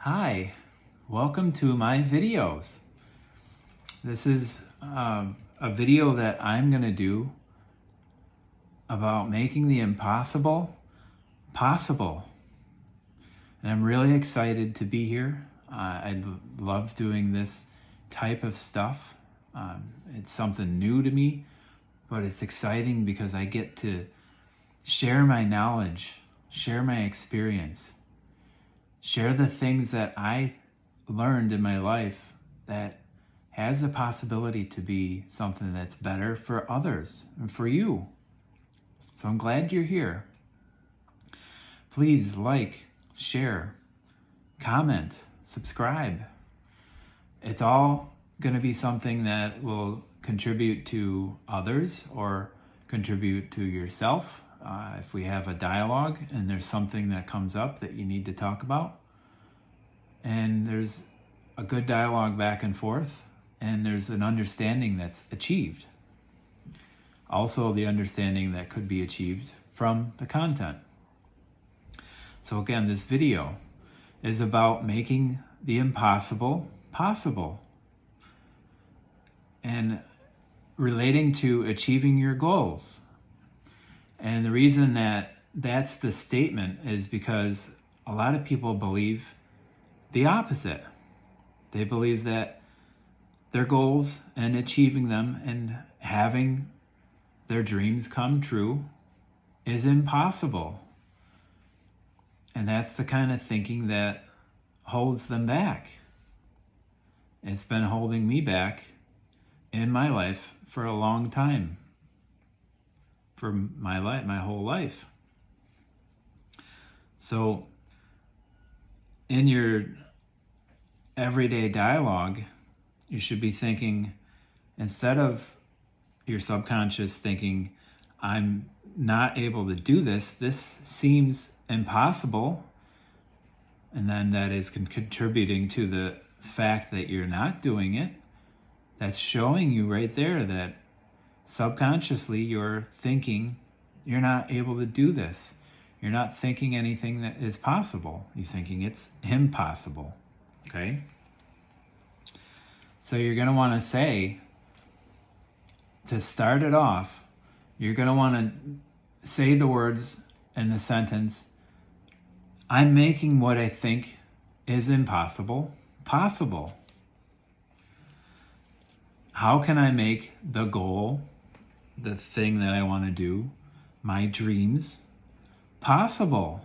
Hi, welcome to my videos. This is a video that I'm going to do about making the impossible possible. And I'm really excited to be here. I love doing this type of stuff. It's something new to me, but it's exciting because I get to share my knowledge, share my experience, share the things that I learned in my life that has the possibility to be something that's better for others and for you. So I'm glad you're here. Please like, share, comment, subscribe. It's all going to be something that will contribute to others or contribute to yourself. If we have a dialogue and there's something that comes up that you need to talk about, and there's a good dialogue back and forth, and there's an understanding that's achieved. Also, the understanding that could be achieved from the content. So again, this video is about making the impossible possible and relating to achieving your goals. And the reason that that's the statement is because a lot of people believe the opposite. They believe that their goals and achieving them and having their dreams come true is impossible. And that's the kind of thinking that holds them back. It's been holding me back in my life for a long time. For my whole life. So in your everyday dialogue, you should be thinking, instead of your subconscious thinking, I'm not able to do this, this seems impossible, and then that is contributing to the fact that you're not doing it, that's showing you right there that subconsciously you're thinking you're not able to do this. You're not thinking anything that is possible. You're thinking it's impossible. Okay? So you're going to want to say, to start it off, you're going to want to say the words in the sentence, I'm making what I think is impossible possible. How can I make the goal, the thing that I want to do, my dreams, possible?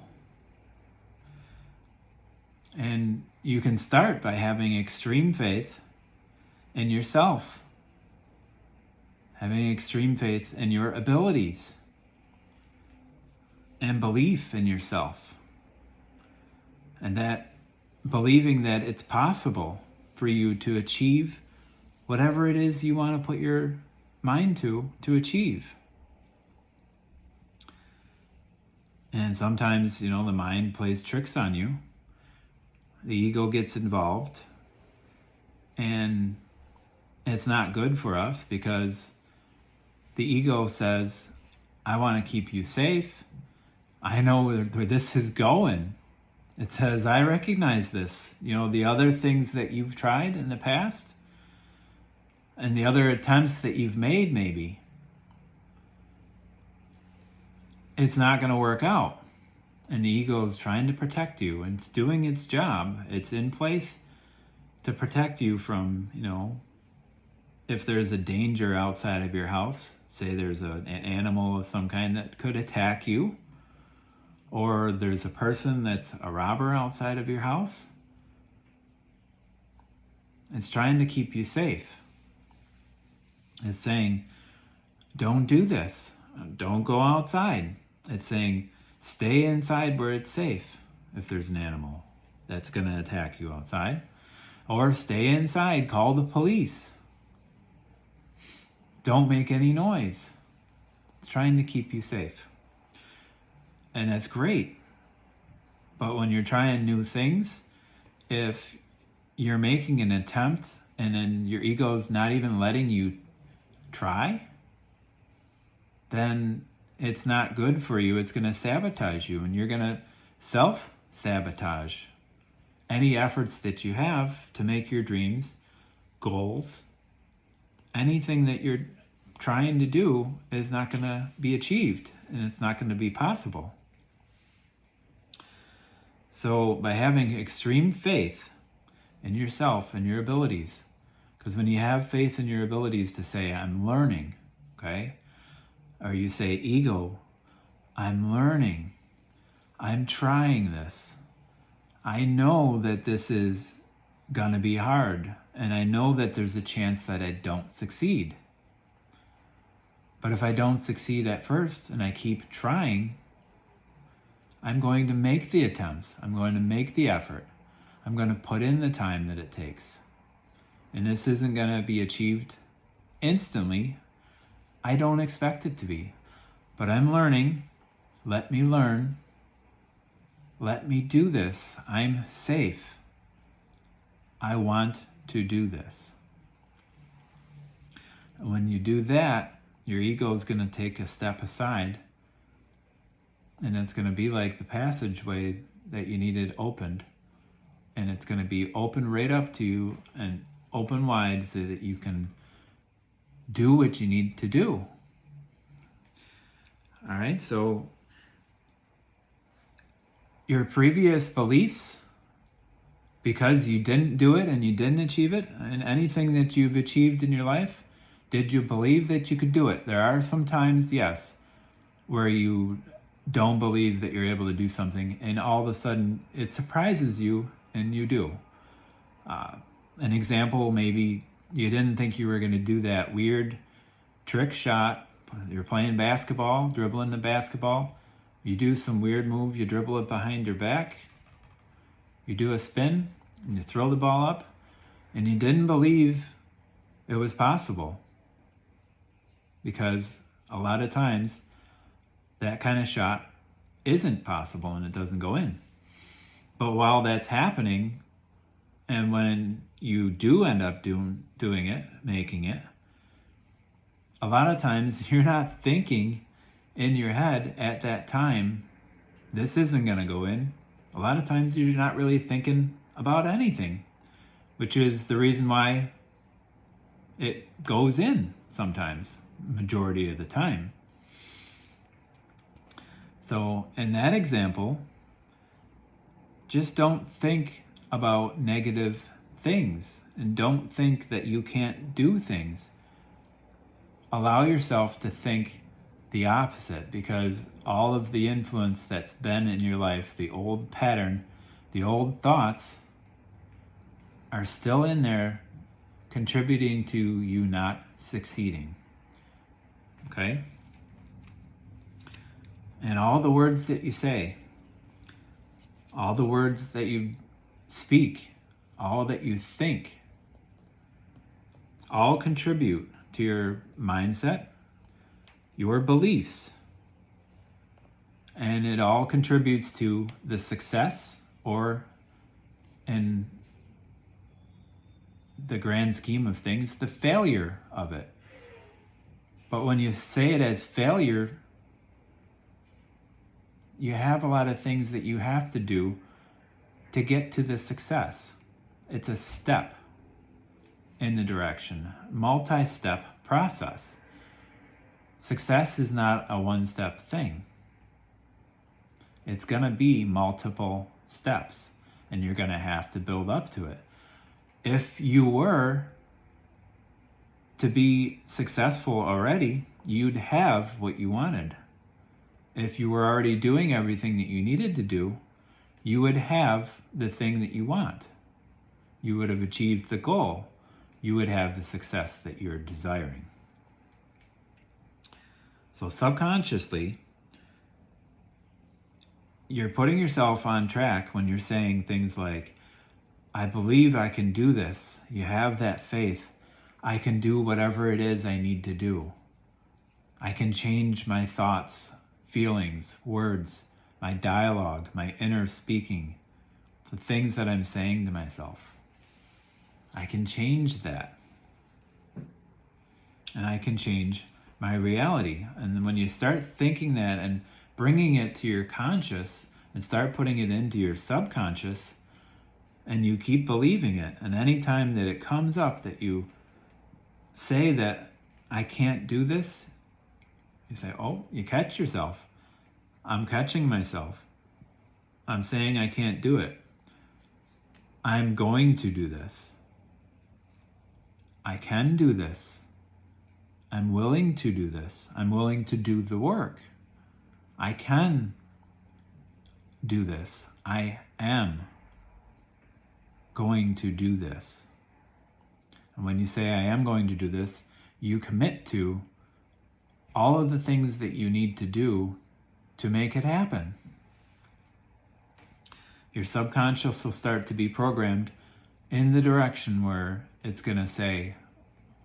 And you can start by having extreme faith in yourself, having extreme faith in your abilities, and belief in yourself. And that believing that it's possible for you to achieve whatever it is you want to put your mind to achieve. And sometimes, the mind plays tricks on you. The ego gets involved, and it's not good for us because the ego says, I want to keep you safe. I know where this is going. It says, I recognize this. The other things that you've tried in the past and the other attempts that you've made, maybe, it's not going to work out. And the ego is trying to protect you, and it's doing its job. It's in place to protect you from, if there's a danger outside of your house, say there's an animal of some kind that could attack you, or there's a person that's a robber outside of your house. It's trying to keep you safe. It's saying, don't do this. Don't go outside. It's saying, stay inside where it's safe if there's an animal that's going to attack you outside. Or stay inside, call the police. Don't make any noise. It's trying to keep you safe. And that's great. But when you're trying new things, if you're making an attempt and then your ego's not even letting you try, then it's not good for you. It's going to sabotage you, and you're going to self-sabotage. any efforts that you have to make your dreams, goals, anything that you're trying to do is not going to be achieved, and it's not going to be possible. So by having extreme faith in yourself and your abilities, because when you have faith in your abilities to say, I'm learning, okay? Or you say, ego, I'm learning, I'm trying this. I know that this is gonna be hard, and I know that there's a chance that I don't succeed. But if I don't succeed at first and I keep trying, I'm going to make the attempts. I'm going to make the effort. I'm going to put in the time that it takes. And this isn't going to be achieved instantly. I don't expect it to be. But I'm learning. Let me learn. Let me do this. I'm safe. I want to do this. And when you do that, your ego is going to take a step aside, and it's going to be like the passageway that you needed opened, and it's going to be open right up to you and open wide so that you can do what you need to do. All right, so your previous beliefs, because you didn't do it and you didn't achieve it, and anything that you've achieved in your life, did you believe that you could do it? There are some times, yes, where you don't believe that you're able to do something, and all of a sudden it surprises you and you do. An example, maybe you didn't think you were going to do that weird trick shot. You're playing basketball, dribbling the basketball. You do some weird move, you dribble it behind your back. You do a spin, and you throw the ball up, and you didn't believe it was possible. Because a lot of times, that kind of shot isn't possible and it doesn't go in. But while that's happening, and when you do end up doing it, making it, a lot of times you're not thinking in your head at that time, this isn't going to go in. A lot of times you're not really thinking about anything, which is the reason why it goes in sometimes, majority of the time. So in that example, just don't think about negative things and don't think that you can't do things. Allow yourself to think the opposite, because all of the influence that's been in your life, the old pattern, the old thoughts, are still in there contributing to you not succeeding. Okay? And all the words that you say, all the words that you speak, all that you think, all contribute to your mindset, your beliefs, and it all contributes to the success, or in the grand scheme of things, the failure of it. But when you say it as failure, you have a lot of things that you have to do to get to the success. It's a step in the direction, multi-step process. Success is not a one-step thing. It's going to be multiple steps, and you're going to have to build up to it. If you were to be successful already, you'd have what you wanted. If you were already doing everything that you needed to do, you would have the thing that you want. You would have achieved the goal. You would have the success that you're desiring. So subconsciously, you're putting yourself on track when you're saying things like, I believe I can do this. You have that faith. I can do whatever it is I need to do. I can change my thoughts, feelings, words, my dialogue, my inner speaking, the things that I'm saying to myself. I can change that. And I can change my reality. And when you start thinking that and bringing it to your conscious and start putting it into your subconscious, and you keep believing it. And anytime that it comes up that you say that I can't do this, you say, oh, you catch yourself. I'm catching myself. I'm saying I can't do it. I'm going to do this. I can do this. I'm willing to do this. I'm willing to do the work. I can do this. I am going to do this. And when you say I am going to do this, you commit to all of the things that you need to do to make it happen. Your subconscious will start to be programmed in the direction where it's going to say,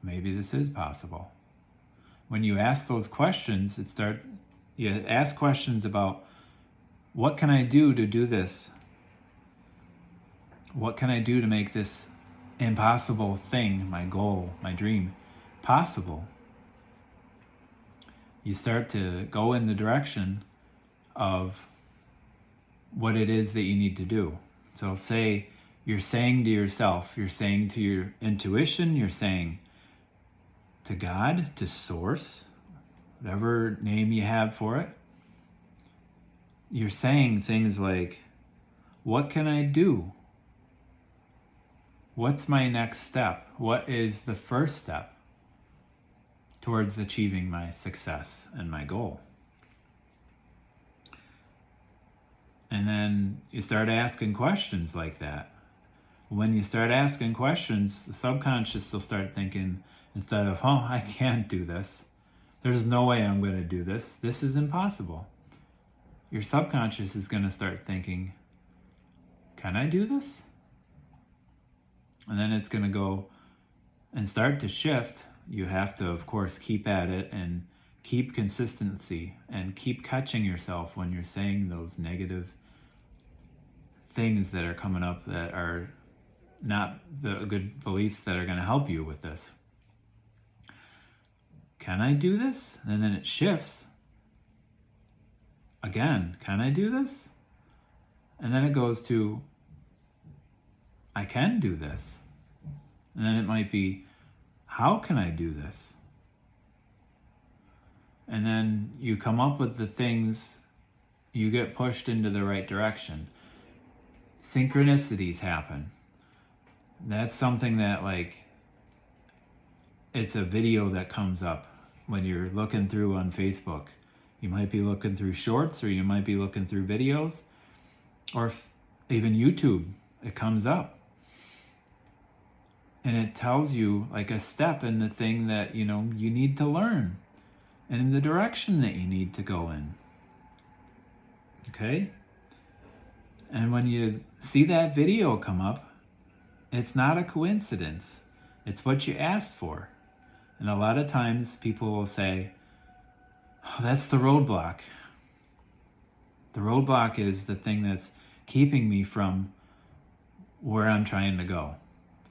maybe this is possible. When you ask those questions, you ask questions about, what can I do to do this? What can I do to make this impossible thing, my goal, my dream, possible? You start to go in the direction of what it is that you need to do. So say you're saying to yourself, you're saying to your intuition, you're saying to God, to Source, whatever name you have for it, you're saying things like, what can I do? What's my next step? What is the first step towards achieving my success and my goal? And then you start asking questions like that. When you start asking questions, the subconscious will start thinking, instead of, oh, I can't do this. There's no way I'm going to do this. This is impossible. Your subconscious is going to start thinking, can I do this? And then it's going to go and start to shift. You have to, of course, keep at it and keep consistency and keep catching yourself when you're saying those negative things that are coming up that are not the good beliefs that are going to help you with this. Can I do this? And then it shifts. Again, can I do this? And then it goes to, I can do this. And then it might be, how can I do this? And then you come up with the things, you get pushed into the right direction. Synchronicities happen. That's something that, like, it's a video that comes up when you're looking through on Facebook. You might be looking through shorts, or you might be looking through videos, or even YouTube. It comes up. And it tells you like a step in the thing that, you need to learn and in the direction that you need to go in. Okay? And when you see that video come up, it's not a coincidence. It's what you asked for. And a lot of times people will say, oh, that's the roadblock. The roadblock is the thing that's keeping me from where I'm trying to go.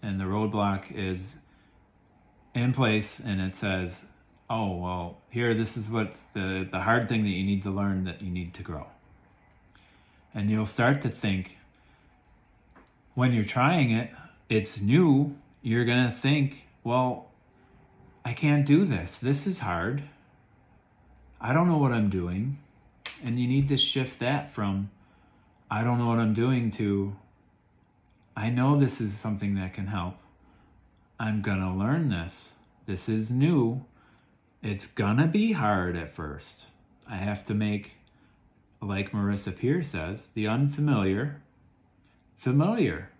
And the roadblock is in place, and it says, oh, well, here, this is what's the hard thing that you need to learn, that you need to grow. And you'll start to think, when you're trying it, it's new, you're going to think, well, I can't do this. This is hard. I don't know what I'm doing. And you need to shift that from, I don't know what I'm doing, to, I know this is something that can help. I'm going to learn this. This is new. It's going to be hard at first. I have to make, like Marissa Peer says, the unfamiliar familiar.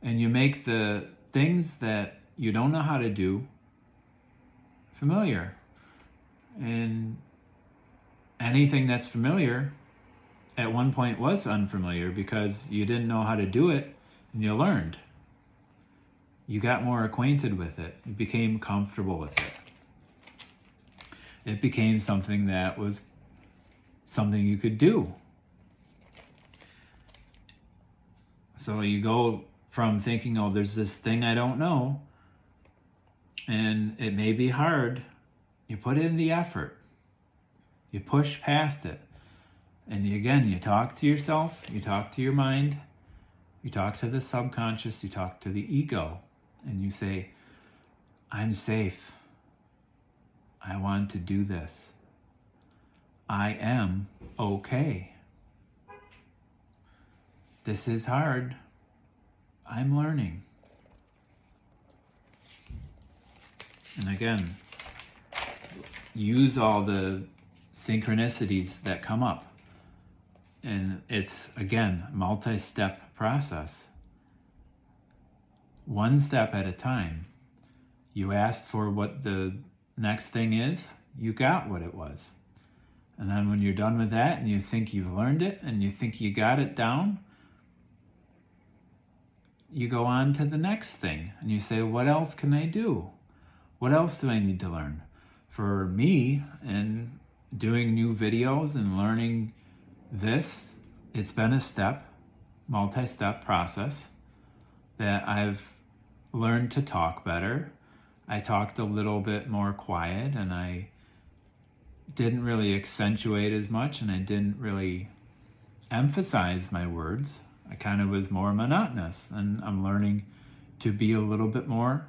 And you make the things that you don't know how to do familiar. And anything that's familiar at one point was unfamiliar because you didn't know how to do it, and you learned. You got more acquainted with it. You became comfortable with it. It became something that was something you could do. So you go from thinking, oh, there's this thing I don't know, and it may be hard. You put in the effort. You push past it. And you talk to yourself, you talk to your mind, You talk to the subconscious, you talk to the ego, and you say, I'm safe. I want to do this. I am okay. This is hard. I'm learning. And again, use all the synchronicities that come up. And it's, again, a multi-step process. One step at a time. You asked for what the next thing is, you got what it was. And then when you're done with that and you think you've learned it and you think you got it down, you go on to the next thing and you say, what else can I do? What else do I need to learn? For me, in doing new videos and learning this, it's been a multi-step process that I've learned to talk better. I talked a little bit more quiet and I didn't really accentuate as much and I didn't really emphasize my words. I kind of was more monotonous, and I'm learning to be a little bit more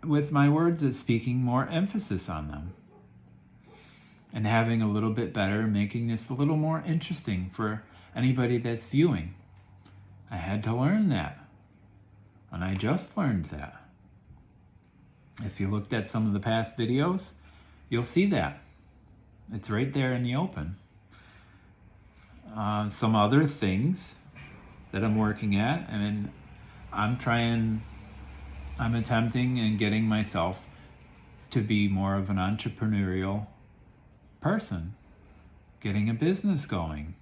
with my words, is speaking more emphasis on them and having a little bit better, making this a little more interesting for anybody that's viewing. I had to learn that, and I just learned that. If you looked at some of the past videos, you'll see that. It's right there in the open. Some other things that I'm working at, and I'm attempting and getting myself to be more of an entrepreneurial person, getting a business going,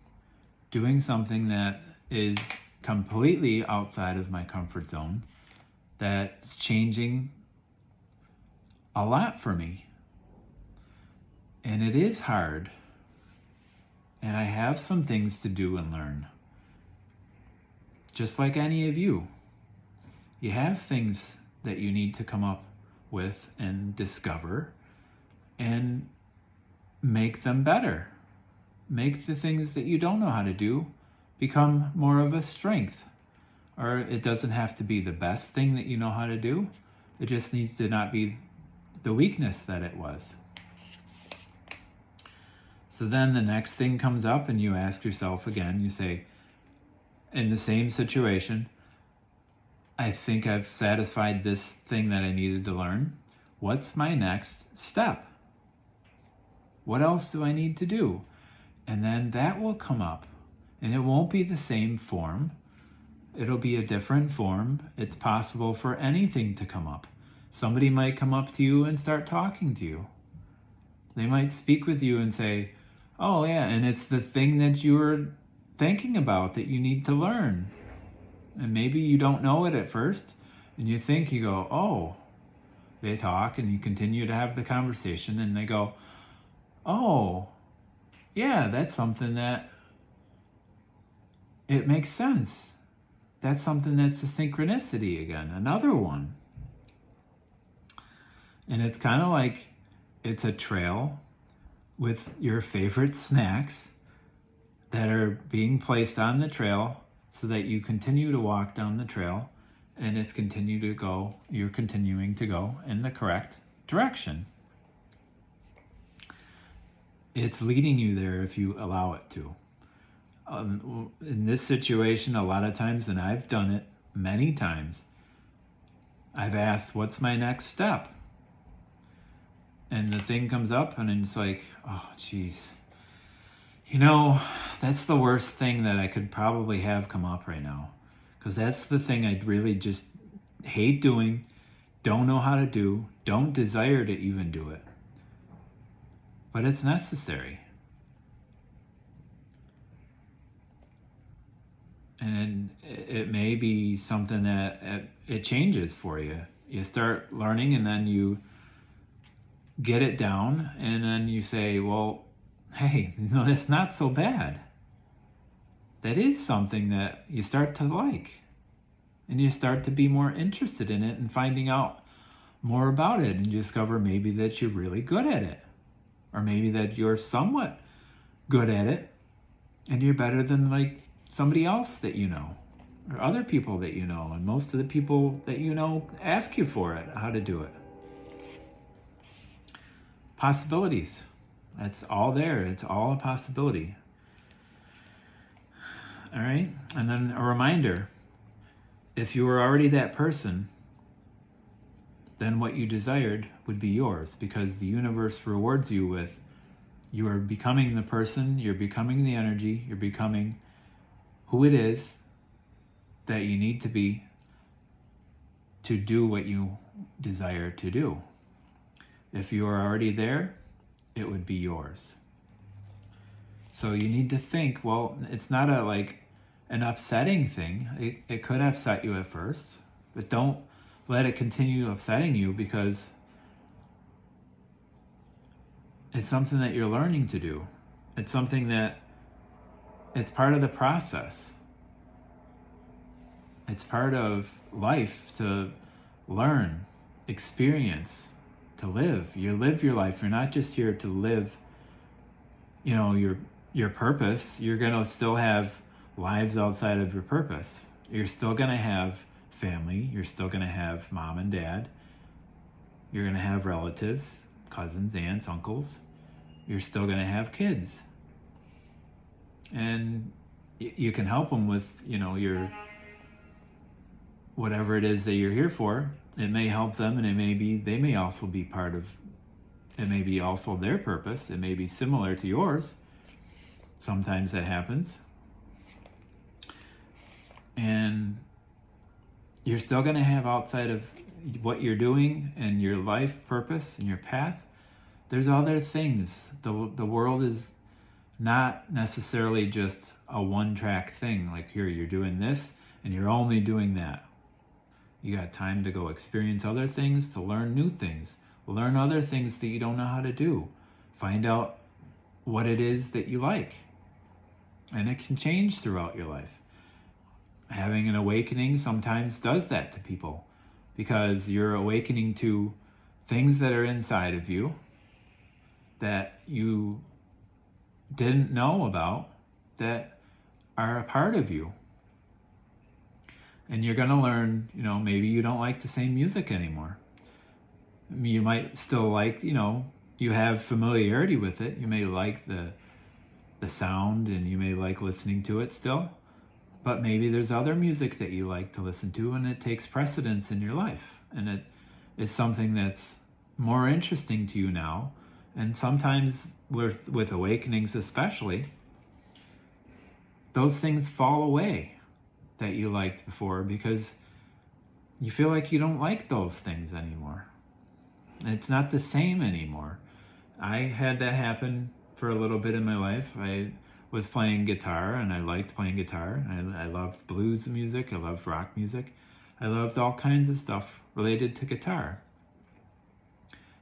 doing something that is completely outside of my comfort zone, that's changing a lot for me. And it is hard. And I have some things to do and learn. Just like any of you. You have things that you need to come up with and discover and make them better. Make the things that you don't know how to do become more of a strength. Or it doesn't have to be the best thing that you know how to do. It just needs to not be the weakness that it was. So then the next thing comes up and you ask yourself again, you say, in the same situation, I think I've satisfied this thing that I needed to learn. What's my next step? What else do I need to do? And then that will come up, and it won't be the same form. It'll be a different form. It's possible for anything to come up. Somebody might come up to you and start talking to you. They might speak with you and say, oh yeah, and it's the thing that you were thinking about that you need to learn. And maybe you don't know it at first, and you go, oh. They talk and you continue to have the conversation and they go, oh, yeah, that's something that it makes sense. That's something that's a synchronicity again, another one. And it's kind of like it's a trail with your favorite snacks that are being placed on the trail so that you continue to walk down the trail and you're continuing to go in the correct direction. It's leading you there if you allow it to. In this situation, a lot of times, and I've done it many times, I've asked, what's my next step? And the thing comes up and it's like, oh, geez. That's the worst thing that I could probably have come up right now. Because that's the thing I really just hate doing, don't know how to do, don't desire to even do it. But it's necessary. And it may be something that it changes for you. You start learning and then you get it down and then you say, well, hey, that's not so bad. That is something that you start to like. And you start to be more interested in it and finding out more about it and discover maybe that you're really good at it. Or maybe that you're somewhat good at it and you're better than like somebody else that you know, or other people that you know, and most of the people that you know ask you for it, how to do it. Possibilities. That's all there. It's all a possibility. All right? And then a reminder, if you were already that person, then what you desired would be yours, because the universe rewards you with, you are becoming the person, you're becoming the energy, you're becoming who it is that you need to be to do what you desire to do. If you are already there, it would be yours. So you need to think, well, it's not an upsetting thing. It could upset you at first, but don't let it continue upsetting you, because it's something that you're learning to do. It's something that, it's part of the process. It's part of life to learn, experience, to live. You live your life. You're not just here to live, your purpose. You're going to still have lives outside of your purpose. You're still going to have family. You're still going to have mom and dad. You're going to have relatives, cousins, aunts, uncles. You're still going to have kids. And you can help them with, your whatever it is that you're here for. It may help them, and they may also be part of, it may be also their purpose. It may be similar to yours. Sometimes that happens. And you're still going to have, outside of what you're doing and your life purpose and your path, there's other things. The world is not necessarily just a one-track thing. Like, here, you're doing this and you're only doing that. You got time to go experience other things, to learn new things, learn other things that you don't know how to do. Find out what it is that you like. And it can change throughout your life. Having an awakening sometimes does that to people, because you're awakening to things that are inside of you that you didn't know about, that are a part of you. And you're going to learn, maybe you don't like the same music anymore. You might still like, you have familiarity with it. You may like the sound, and you may like listening to it still. But maybe there's other music that you like to listen to, and it takes precedence in your life. And it is something that's more interesting to you now. And sometimes with awakenings especially, those things fall away that you liked before, because you feel like you don't like those things anymore. It's not the same anymore. I had that happen for a little bit in my life. I was playing guitar, and I liked playing guitar. I loved blues music. I loved rock music. I loved all kinds of stuff related to guitar.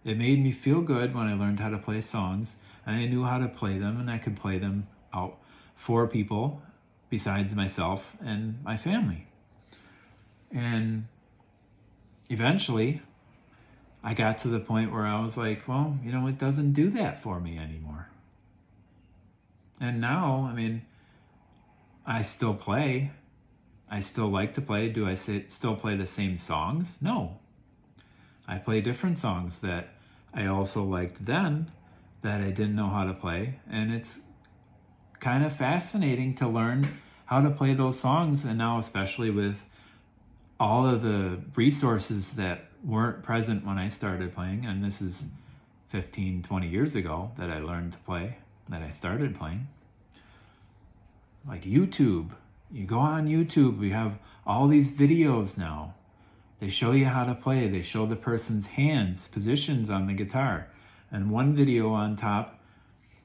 It made me feel good when I learned how to play songs, and I knew how to play them, and I could play them out for people besides myself and my family. And eventually, I got to the point where I was like, well, it doesn't do that for me anymore. And now, I still play. I still like to play. Do I still play the same songs? No. I play different songs that I also liked then that I didn't know how to play. And it's kind of fascinating to learn how to play those songs. And now, especially with all of the resources that weren't present when I started playing, and this is 15, 20 years ago that I learned to play, that I started playing. Like YouTube. You go on YouTube, we have all these videos now. They show you how to play. They show the person's hands, positions on the guitar, and one video on top.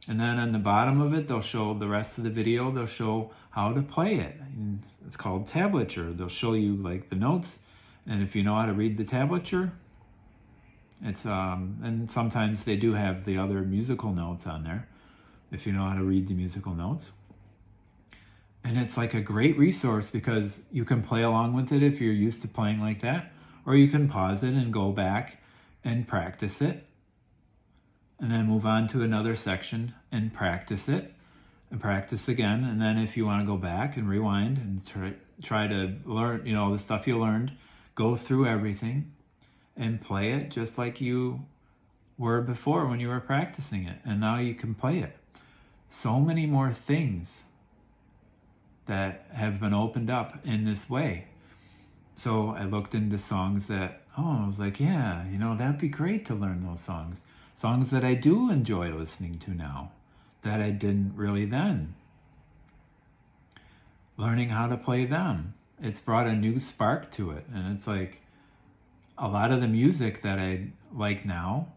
And then on the bottom of it, they'll show the rest of the video. They'll show how to play it. And it's called tablature. They'll show you the notes. And if you know how to read the tablature, it's and sometimes they do have the other musical notes on there, if you know how to read the musical notes. And it's like a great resource, because you can play along with it if you're used to playing like that, or you can pause it and go back and practice it, and then move on to another section and practice it, and practice again. And then if you want to go back and rewind and try to learn, the stuff you learned, go through everything and play it just like you were before when you were practicing it. And now you can play it. So many more things that have been opened up in this way. So I looked into songs that, I was like, yeah, that'd be great to learn those songs. Songs that I do enjoy listening to now, that I didn't really then. Learning how to play them. It's brought a new spark to it. And it's like, a lot of the music that I like now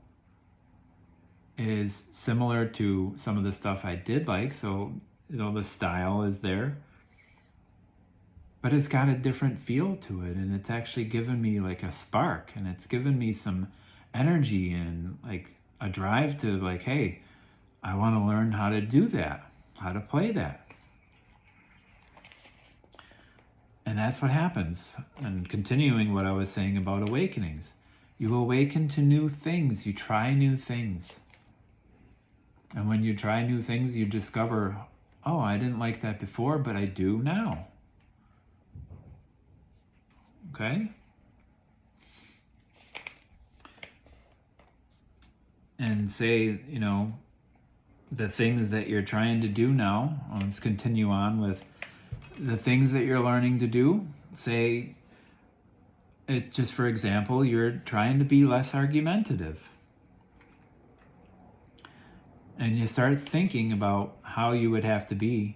is similar to some of the stuff I did like. So, the style is there. But it's got a different feel to it, and it's actually given me like a spark, and it's given me some energy and like a drive to like, hey, I want to learn how to do that, how to play that. And that's what happens. And continuing what I was saying about awakenings, you awaken to new things, you try new things. And when you try new things, you discover, oh, I didn't like that before, but I do now. Okay? And say, the things that you're trying to do now, let's continue on with the things that you're learning to do. Say, it's just for example, you're trying to be less argumentative. And you start thinking about how you would have to be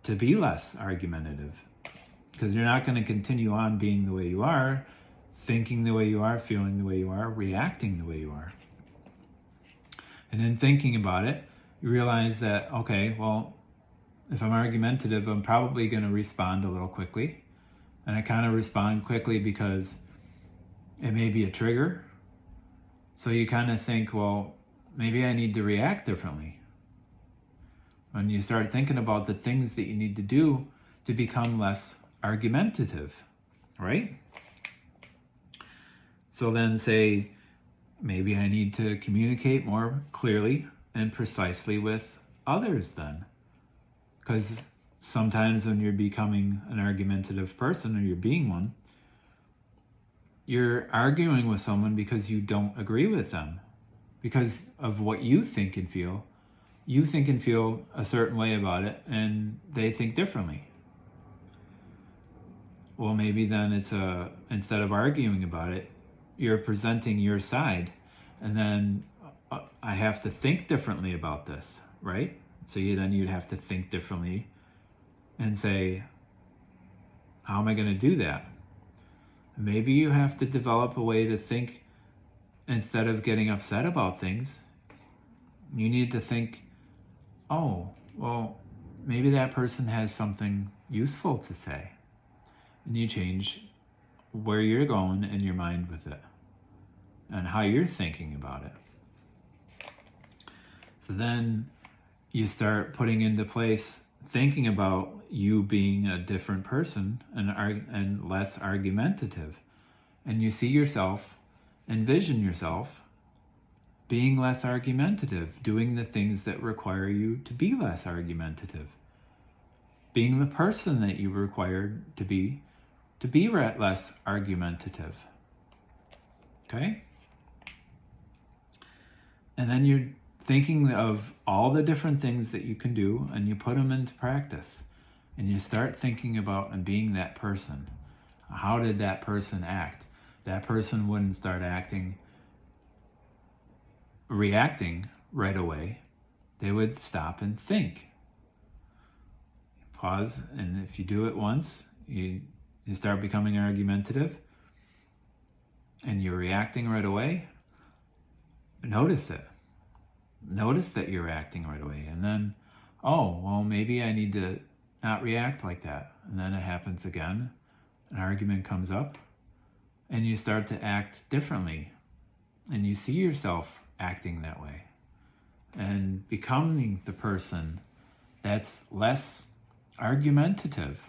less argumentative. Because you're not going to continue on being the way you are, thinking the way you are, feeling the way you are, reacting the way you are. And in thinking about it, you realize that, okay, well, if I'm argumentative, I'm probably going to respond a little quickly. And I kind of respond quickly because it may be a trigger. So you kind of think, well, maybe I need to react differently. When you start thinking about the things that you need to do to become less argumentative, right? So then say, maybe I need to communicate more clearly and precisely with others then. Because sometimes when you're becoming an argumentative person, or you're being one, you're arguing with someone because you don't agree with them. Because of what you think and feel. You think and feel a certain way about it, and they think differently. Well, maybe then instead of arguing about it, you're presenting your side, and then I have to think differently about this, right? So you'd have to think differently and say, how am I going to do that? Maybe you have to develop a way to think instead of getting upset about things. You need to think, oh, well, maybe that person has something useful to say. And you change where you're going in your mind with it and how you're thinking about it. So then you start putting into place thinking about you being a different person and less argumentative. And you see yourself, envision yourself being less argumentative, doing the things that require you to be less argumentative, being the person that you required to be less argumentative. Okay? And then you're thinking of all the different things that you can do, and you put them into practice. And you start thinking about and being that person. How did that person act? That person wouldn't start reacting right away. They would stop and think. Pause, and if you do it once, you start becoming argumentative, and you're reacting right away, notice it. Notice that you're reacting right away. And then, oh, well, maybe I need to not react like that. And then it happens again. An argument comes up, and you start to act differently. And you see yourself acting that way. And becoming the person that's less argumentative.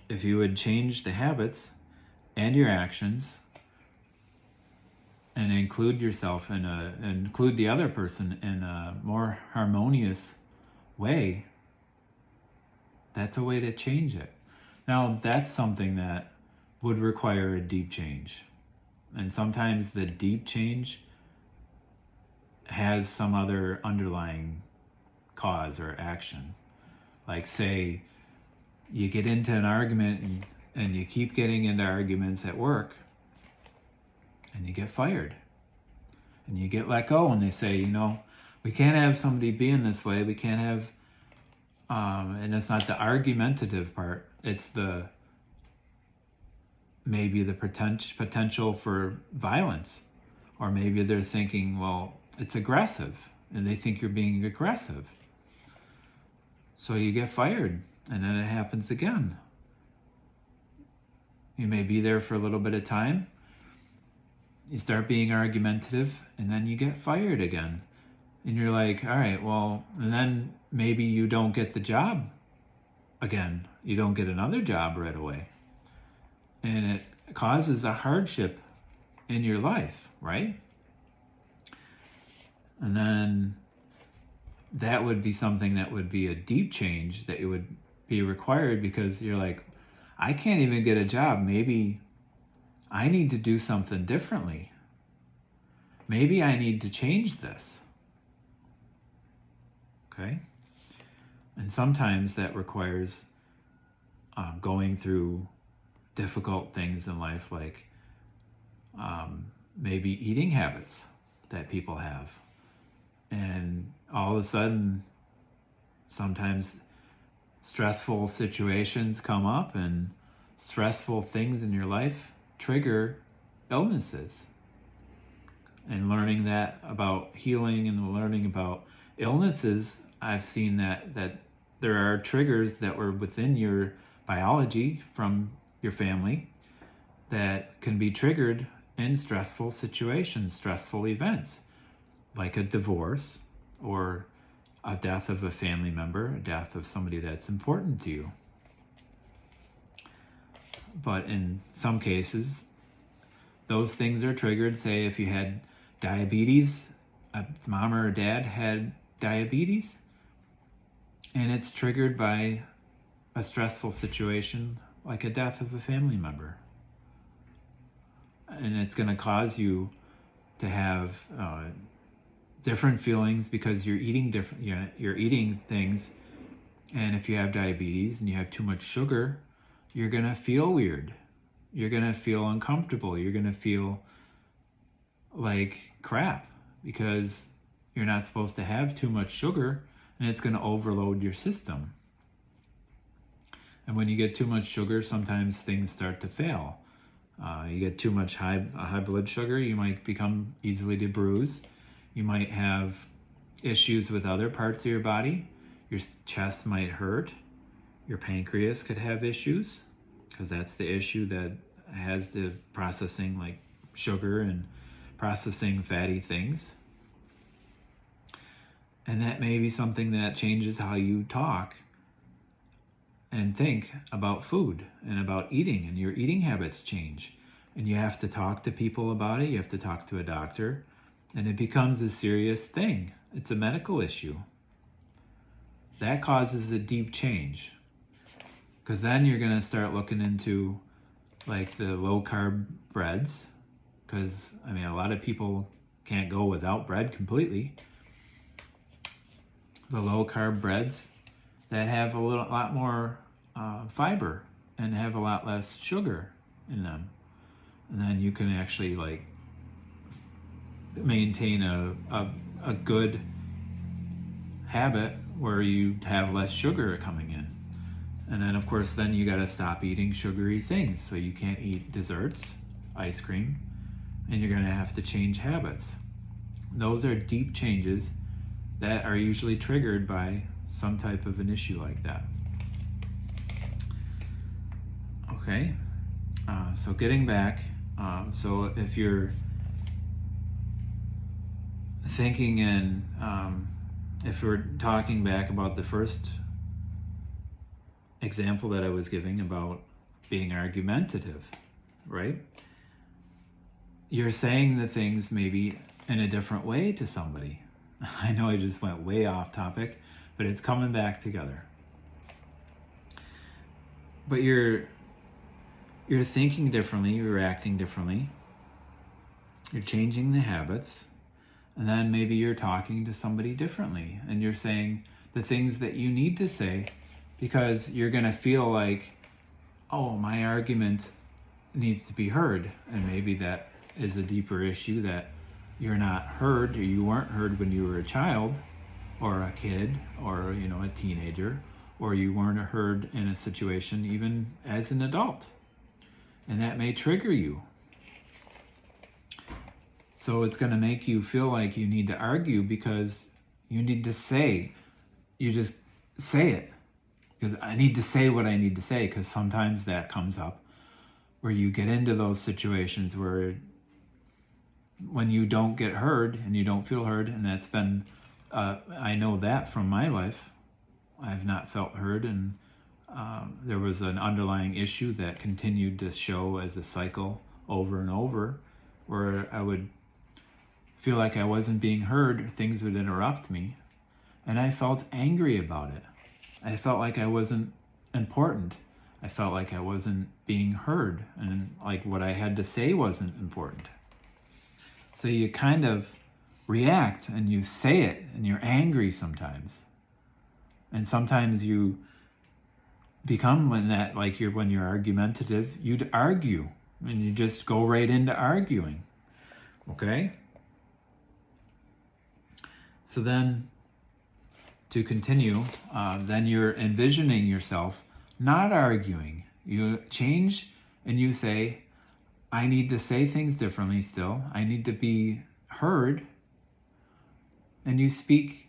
If you would change the habits and your actions and include yourself include the other person in a more harmonious way, that's a way to change it. Now, that's something that would require a deep change. And sometimes the deep change has some other underlying cause or action. Like, say, you get into an argument and you keep getting into arguments at work and you get fired and you get let go, and they say, we can't have somebody being this way. We can't have, and it's not the argumentative part. It's maybe the potential for violence, or maybe they're thinking, well, it's aggressive, and they think you're being aggressive. So you get fired, and then it happens again. You may be there for a little bit of time. You start being argumentative, and then you get fired again. And you're like, all right, well, and then maybe you don't get the job again. You don't get another job right away. And it causes a hardship in your life, right? And then that would be something that would be a deep change that it would be required, because you're like, I can't even get a job. Maybe I need to do something differently. Maybe I need to change this. Okay? And sometimes that requires going through difficult things in life, like maybe eating habits that people have. And all of a sudden, sometimes stressful situations come up, and stressful things in your life trigger illnesses. And learning that about healing and learning about illnesses, I've seen that there are triggers that were within your biology from your family that can be triggered in stressful situations, stressful events, like a divorce or a death of a family member, a death of somebody that's important to you. But in some cases, those things are triggered. Say if you had diabetes, a mom or a dad had diabetes, and it's triggered by a stressful situation like a death of a family member. And it's going to cause you to have different feelings because you're eating different. You're eating things, and if you have diabetes and you have too much sugar, you're going to feel weird. You're going to feel uncomfortable. You're going to feel like crap because you're not supposed to have too much sugar, and it's going to overload your system. And when you get too much sugar, sometimes things start to fail. You get too much high blood sugar, you might become easily to bruise. You might have issues with other parts of your body. Your chest might hurt. Your pancreas could have issues, because that's the issue that has the processing like sugar and processing fatty things. And that may be something that changes how you talk and think about food and about eating, and your eating habits change. And you have to talk to people about it. You have to talk to a doctor, and it becomes a serious thing. It's a medical issue. That causes a deep change, because then you're going to start looking into like the low carb breads, because a lot of people can't go without bread completely. The low carb breads that have a lot more fiber and have a lot less sugar in them. And then you can actually like maintain a good habit where you have less sugar coming in. And then of course, then you got to stop eating sugary things. So you can't eat desserts, ice cream, and you're going to have to change habits. Those are deep changes that are usually triggered by some type of an issue like that. Okay, so getting back, so if you're thinking in, if we're talking back about the first example that I was giving about being argumentative, right? you're saying the things maybe in a different way to somebody. I know I just went way off topic, but it's coming back together. But you're thinking differently, you're acting differently, you're changing the habits, and then maybe you're talking to somebody differently and you're saying the things that you need to say because you're going to feel like, oh, my argument needs to be heard. And maybe that is a deeper issue, that you're not heard, or you weren't heard when you were a child or a kid or, a teenager, or you weren't heard in a situation even as an adult. And that may trigger you. So it's going to make you feel like you need to argue because you need to say, you just say it. Because I need to say what I need to say, because sometimes that comes up where you get into those situations where when you don't get heard and you don't feel heard, and that's been, I know that from my life. I've not felt heard, and there was an underlying issue that continued to show as a cycle over and over, where I would feel like I wasn't being heard, things would interrupt me, and I felt angry about it. I felt like I wasn't important. I felt like I wasn't being heard, and like what I had to say wasn't important. So you kind of react and you say it, and you're angry sometimes. And sometimes you become when you're argumentative, you'd argue, and you just go right into arguing. Okay? So then, to continue, then you're envisioning yourself not arguing. You change and you say, I need to say things differently still. I need to be heard. And you speak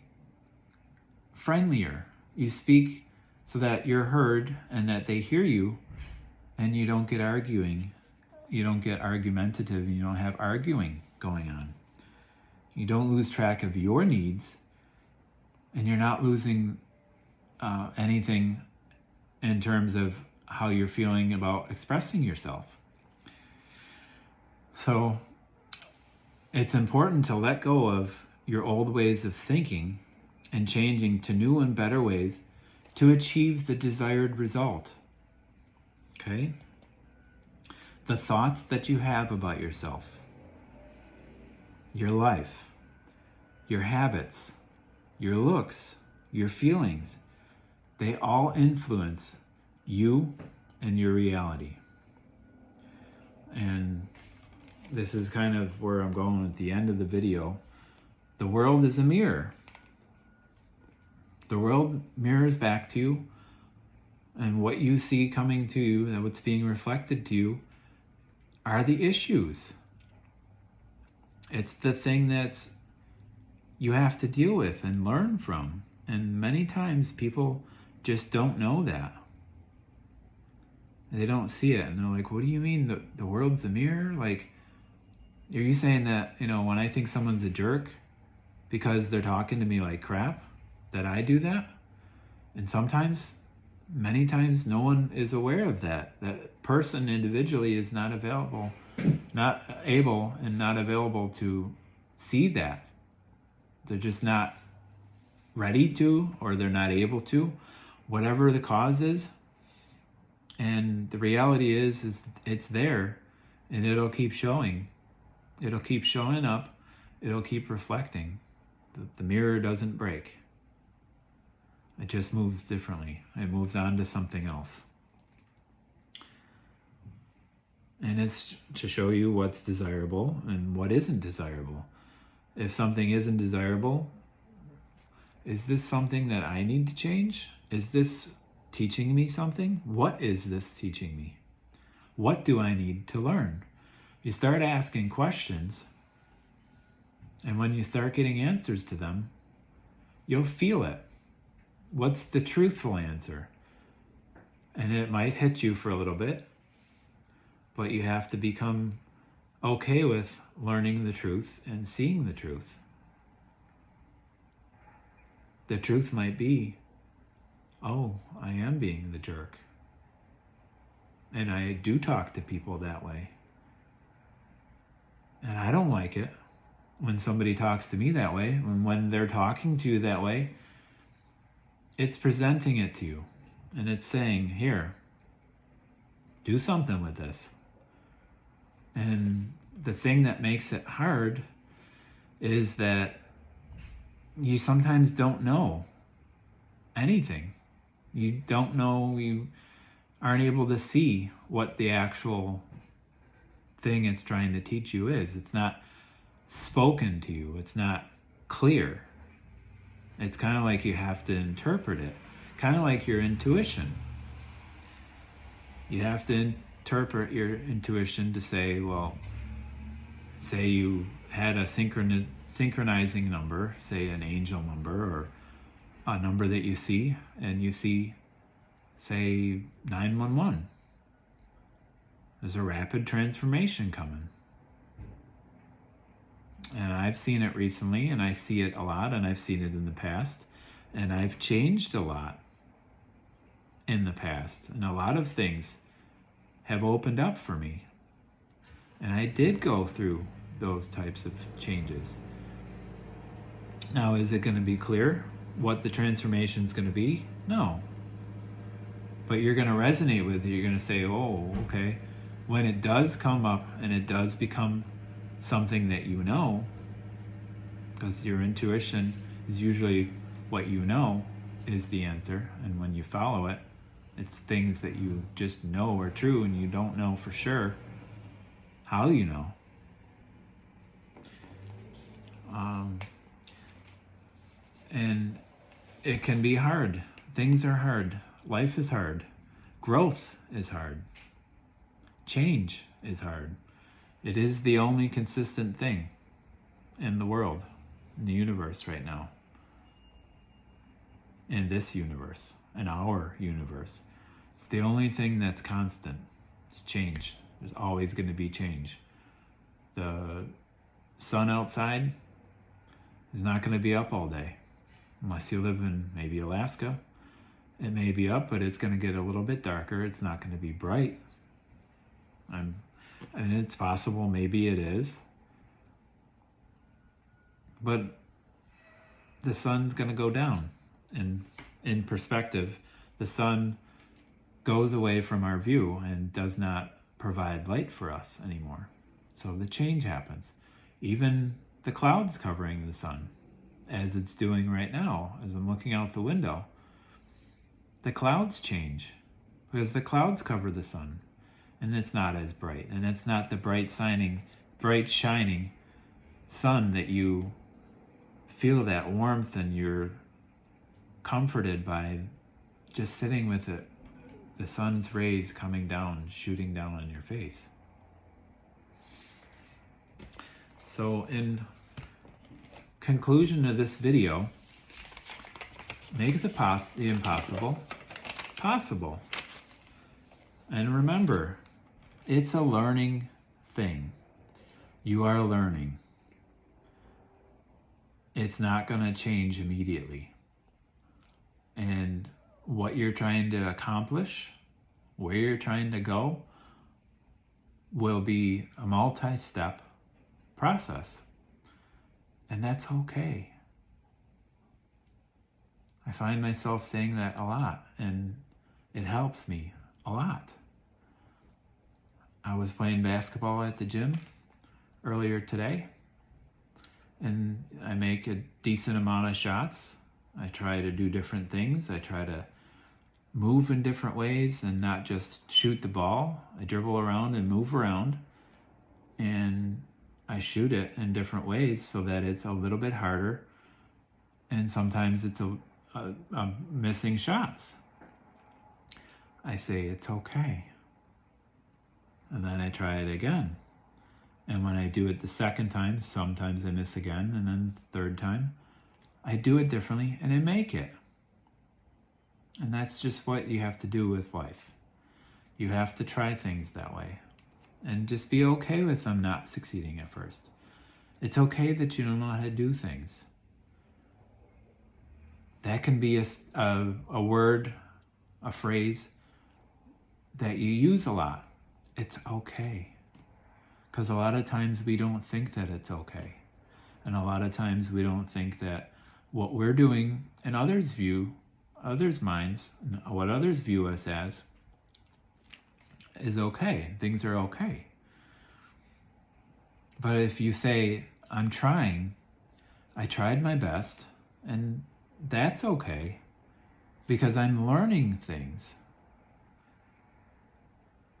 friendlier. You speak so that you're heard and that they hear you, and you don't get arguing. You don't get argumentative. You don't have arguing going on. You don't lose track of your needs, and you're not losing anything in terms of how you're feeling about expressing yourself. So it's important to let go of your old ways of thinking and changing to new and better ways to achieve the desired result. Okay? The thoughts that you have about yourself, your life, your habits, your looks, your feelings, they all influence you and your reality. And this is kind of where I'm going at the end of the video. The world is a mirror. The world mirrors back to you, and what you see coming to you, and what's being reflected to you, are the issues. It's the thing that's you have to deal with and learn from. And many times people just don't know that. They don't see it, and they're like, what do you mean the world's a mirror? Like, are you saying that, when I think someone's a jerk because they're talking to me like crap, that I do that? And many times, no one is aware of that. That person individually is not able to see that. They're just not ready to, or they're not able to, whatever the cause is. And the reality is it's there, and it'll keep showing. It'll keep showing up. It'll keep reflecting. The mirror doesn't break. It just moves differently. It moves on to something else. And it's to show you what's desirable and what isn't desirable. If something isn't desirable, is this something that I need to change? Is this teaching me something? What is this teaching me? What do I need to learn? You start asking questions, and when you start getting answers to them, you'll feel it. What's the truthful answer? And it might hit you for a little bit, but you have to become okay with learning the truth and seeing the truth. The truth might be, oh, I am being the jerk. And I do talk to people that way. And I don't like it when somebody talks to me that way. When they're talking to you that way, it's presenting it to you. And it's saying, here, do something with this. And the thing that makes it hard is that you sometimes don't know anything. You don't know, you aren't able to see what the actual thing it's trying to teach you is. It's not spoken to you. It's not clear. It's kind of like you have to interpret it. Kind of like your intuition. You have to interpret your intuition to say, well, say you had a synchronizing number, say an angel number or a number that you see, and you see, say, 911. There's a rapid transformation coming. And I've seen it recently, and I see it a lot, and I've seen it in the past, and I've changed a lot in the past, and a lot of things have opened up for me. And I did go through those types of changes. Now, is it going to be clear what the transformation is going to be? No. But you're going to resonate with it. You're going to say, oh, okay. When it does come up and it does become something that you know, because your intuition is usually what you know is the answer. And when you follow it, it's things that you just know are true and you don't know for sure how you know. And it can be hard. Things are hard. Life is hard. Growth is hard. Change is hard. It is the only consistent thing in the world, in the universe right now. In this universe, in our universe. It's the only thing that's constant. It's change. There's always going to be change. The sun outside is not going to be up all day. Unless you live in maybe Alaska. It may be up, but it's going to get a little bit darker. It's not going to be bright. And it's possible maybe it is. But the sun's going to go down. And in perspective, the sun goes away from our view and does not provide light for us anymore. So the change happens. Even the clouds covering the sun, as it's doing right now, as I'm looking out the window, the clouds change because the clouds cover the sun and it's not as bright, and it's not the bright shining sun that you feel that warmth and you're comforted by just sitting with it, the sun's rays coming down, shooting down on your face. So in conclusion of this video, make the impossible possible. And remember, it's a learning thing. You are learning. It's not going to change immediately. And what you're trying to accomplish, where you're trying to go, will be a multi-step process. And that's okay. I find myself saying that a lot, and it helps me a lot. I was playing basketball at the gym earlier today, and I make a decent amount of shots. I try to do different things. I try to move in different ways and not just shoot the ball. I dribble around and move around, and I shoot it in different ways so that it's a little bit harder, and sometimes it's I'm missing shots. I say it's okay, and then I try it again. And when I do it the second time, sometimes I miss again, and then the third time, I do it differently, and I make it. And that's just what you have to do with life. You have to try things that way, and just be okay with them not succeeding at first. It's okay that you don't know how to do things. That can be a word, a phrase that you use a lot. It's okay. Because a lot of times we don't think that it's okay. And a lot of times we don't think that what we're doing and others' minds, what others view us as, is okay. Things are okay. But if you say, I'm trying, I tried my best, and that's okay, because I'm learning things.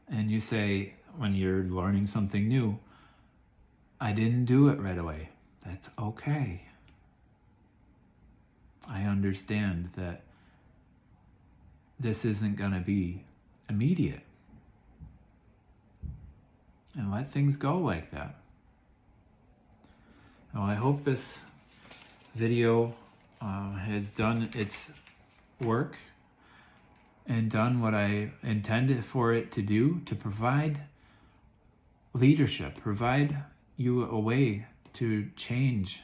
And you say, when you're learning something new, I didn't do it right away. That's okay. I understand that this isn't going to be immediate. And let things go like that. Well, I hope this video has done its work and done what I intended for it to do, to provide leadership, provide you a way to change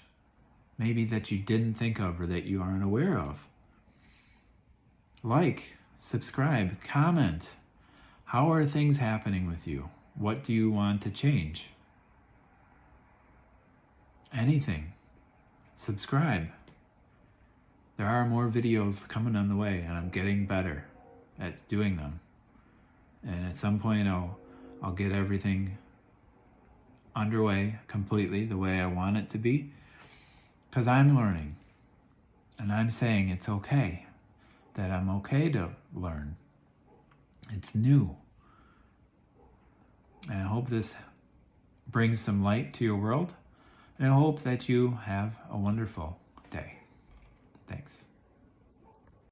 maybe that you didn't think of or that you aren't aware of. Like, subscribe, comment. How are things happening with you? What do you want to change? Anything. Subscribe. There are more videos coming on the way, and I'm getting better at doing them. And at some point I'll get everything underway completely the way I want it to be, because I'm learning. And I'm saying it's okay, that I'm okay to learn. It's new. And I hope this brings some light to your world. And I hope that you have a wonderful day. Thanks.